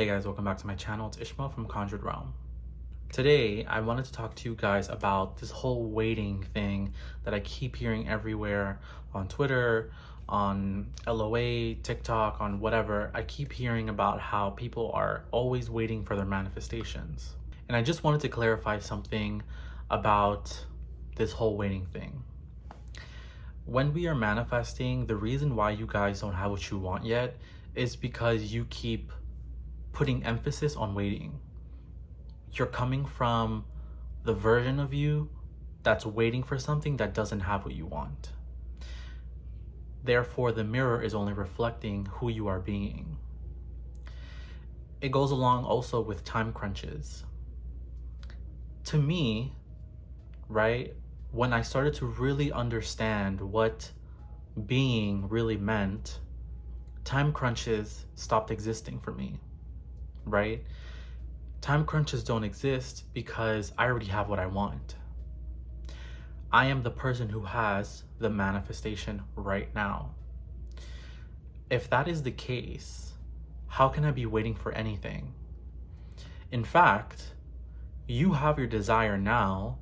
Hey guys, welcome back to my channel. It's Ishmael from Conjured Realm. Today, I wanted to talk to you guys about this whole waiting thing that I keep hearing everywhere on Twitter, on LOA, TikTok, on whatever. I keep hearing about how people are always waiting for their manifestations. And I just wanted to clarify something about this whole waiting thing. When we are manifesting, the reason why you guys don't have what you want yet is because you keep putting emphasis on waiting. You're coming from the version of you that's waiting for something that doesn't have what you want. Therefore, the mirror is only reflecting who you are being. It goes along also with time crunches. To me, right, when I started to really understand what being really meant, time crunches stopped existing for me. Right? Time crunches don't exist because I already have what I want. I am the person who has the manifestation right now. If that is the case, how can I be waiting for anything? In fact, you have your desire now,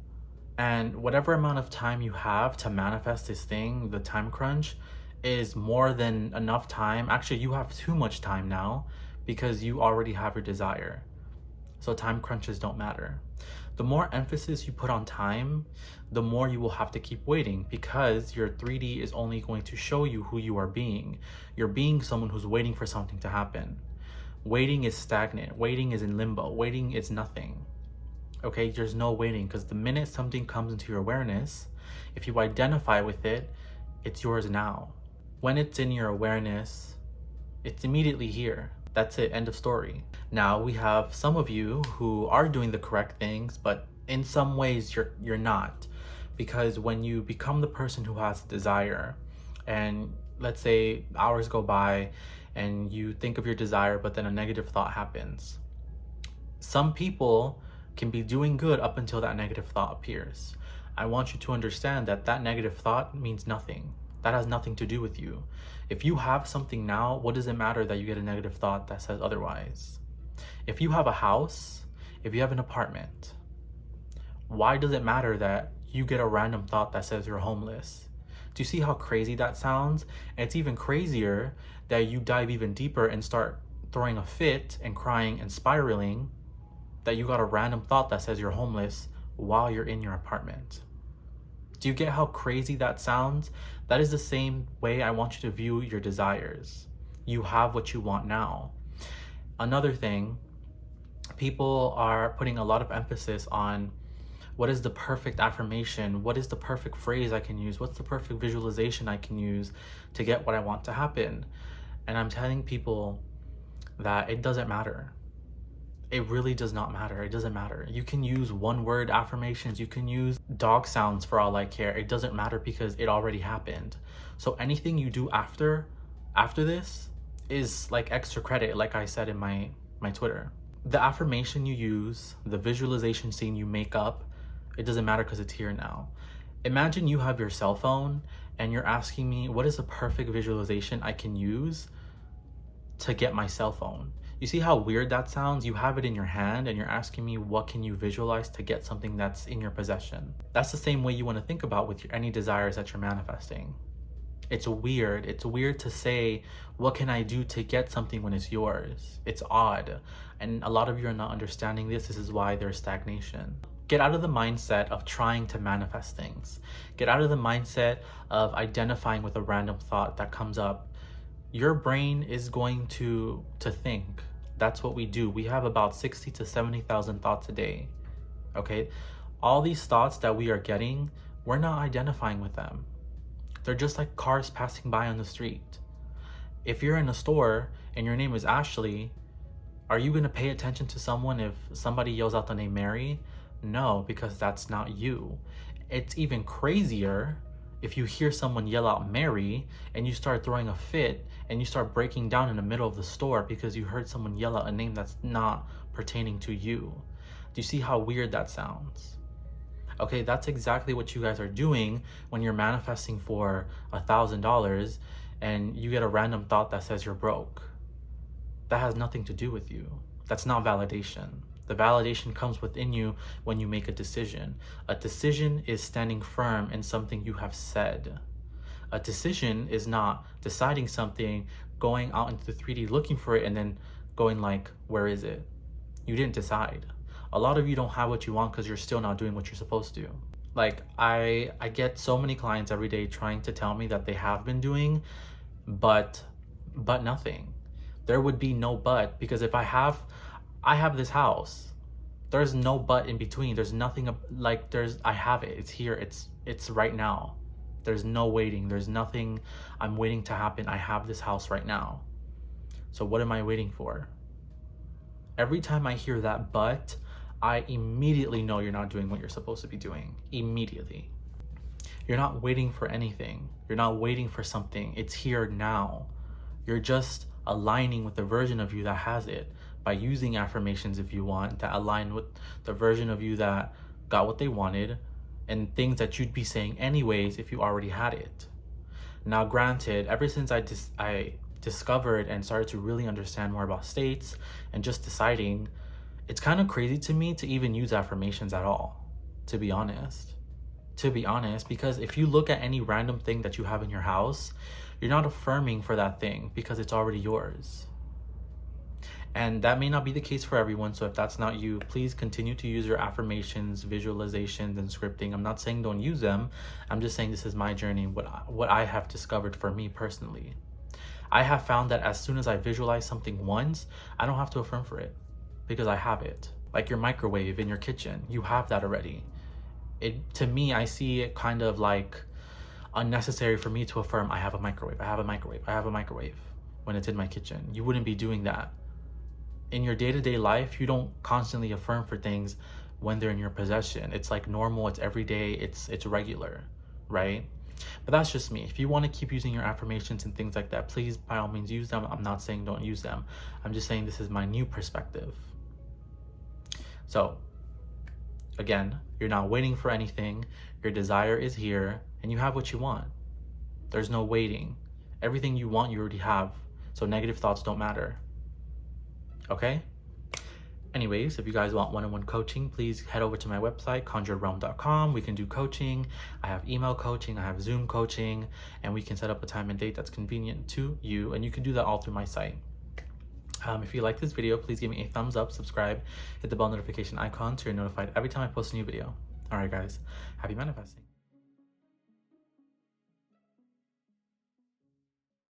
and whatever amount of time you have to manifest this thing, the time crunch, is more than enough time. Actually, you have too much time now, because you already have your desire. So time crunches don't matter. The more emphasis you put on time, the more you will have to keep waiting, because your 3D is only going to show you who you are being. You're being someone who's waiting for something to happen. Waiting is stagnant. Waiting is in limbo. Waiting is nothing. Okay, there's no waiting, because the minute something comes into your awareness, if you identify with it, it's yours now. When it's in your awareness, it's immediately here. That's it, end of story. Now we have some of you who are doing the correct things, but in some ways you're not. Because when you become the person who has a desire, and let's say hours go by and you think of your desire, but then a negative thought happens. Some people can be doing good up until that negative thought appears. I want you to understand that that negative thought means nothing. That has nothing to do with you. If you have something now, what does it matter that you get a negative thought that says otherwise? If you have a house, if you have an apartment, why does it matter that you get a random thought that says you're homeless? Do you see how crazy that sounds? And it's even crazier that you dive even deeper and start throwing a fit and crying and spiraling that you got a random thought that says you're homeless while you're in your apartment. Do you get how crazy that sounds? That is the same way I want you to view your desires. You have what you want now. Another thing, people are putting a lot of emphasis on what is the perfect affirmation? What is the perfect phrase I can use? What's the perfect visualization I can use to get what I want to happen? And I'm telling people that it doesn't matter. It really does not matter. It doesn't matter. You can use one word affirmations. You can use dog sounds for all I care. It doesn't matter because it already happened. So anything you do after this is like extra credit, like I said in my Twitter. The affirmation you use, the visualization scene you make up, it doesn't matter because it's here now. Imagine you have your cell phone and you're asking me, what is the perfect visualization I can use to get my cell phone? You see how weird that sounds? You have it in your hand and you're asking me what can you visualize to get something that's in your possession. That's the same way you want to think about with any desires that you're manifesting. It's weird. It's weird to say, what can I do to get something when it's yours? It's odd. And a lot of you are not understanding this. This is why there's stagnation. Get out of the mindset of trying to manifest things. Get out of the mindset of identifying with a random thought that comes up. Your brain is going to think. That's what we do. We have about 60 to 70,000 thoughts a day. Okay? All these thoughts that we are getting, we're not identifying with them. They're just like cars passing by on the street. If you're in a store and your name is Ashley, are you going to pay attention to someone if somebody yells out the name Mary? No, because that's not you. It's even crazier if you hear someone yell out Mary and you start throwing a fit and you start breaking down in the middle of the store because you heard someone yell out a name that's not pertaining to you. Do you see how weird that sounds? Okay, that's exactly what you guys are doing when you're manifesting for $1,000 and you get a random thought that says you're broke. that has nothing to do with you. That's not validation. The validation comes within you when you make a decision. A decision is standing firm in something you have said. A decision is not deciding something, going out into the 3D looking for it, and then going like, where is it? You didn't decide. A lot of you don't have what you want because you're still not doing what you're supposed to. Like, I get so many clients every day trying to tell me that they have been doing, but nothing. There would be no but, because if I have this house, there's no but in between. There's nothing like I have it. It's here. It's right now. There's no waiting. There's nothing I'm waiting to happen. I have this house right now. So what am I waiting for? Every time I hear that but, I immediately know you're not doing what you're supposed to be doing. Immediately. You're not waiting for anything. You're not waiting for something. It's here now. You're just aligning with the version of you that has it by using affirmations if you want, that align with the version of you that got what they wanted, and things that you'd be saying anyways if you already had it. Now, granted, ever since I discovered and started to really understand more about states and just deciding, it's kind of crazy to me to even use affirmations at all, to be honest. Because if you look at any random thing that you have in your house, you're not affirming for that thing because it's already yours. And that may not be the case for everyone. So if that's not you, please continue to use your affirmations, visualizations, and scripting. I'm not saying don't use them. I'm just saying this is my journey, what I have discovered for me personally. I have found that as soon as I visualize something once, I don't have to affirm for it because I have it. Like your microwave in your kitchen, you have that already. To me, I see it kind of like unnecessary for me to affirm, I have a microwave, I have a microwave, I have a microwave when it's in my kitchen. You wouldn't be doing that. In your day-to-day life, you don't constantly affirm for things when they're in your possession. It's like normal, it's everyday, it's regular, right? But that's just me. If you want to keep using your affirmations and things like that, please, by all means, use them. I'm not saying don't use them. I'm just saying this is my new perspective. So, again, you're not waiting for anything. Your desire is here, and you have what you want. There's no waiting. Everything you want, you already have. So negative thoughts don't matter. Okay? Anyways, if you guys want one-on-one coaching, please head over to my website, conjuredrealm.com. We can do coaching. I have email coaching. I have Zoom coaching. And we can set up a time and date that's convenient to you. And you can do that all through my site. If you like this video, please give me a thumbs up, subscribe, hit the bell notification icon so you're notified every time I post a new video. All right, guys. Happy manifesting.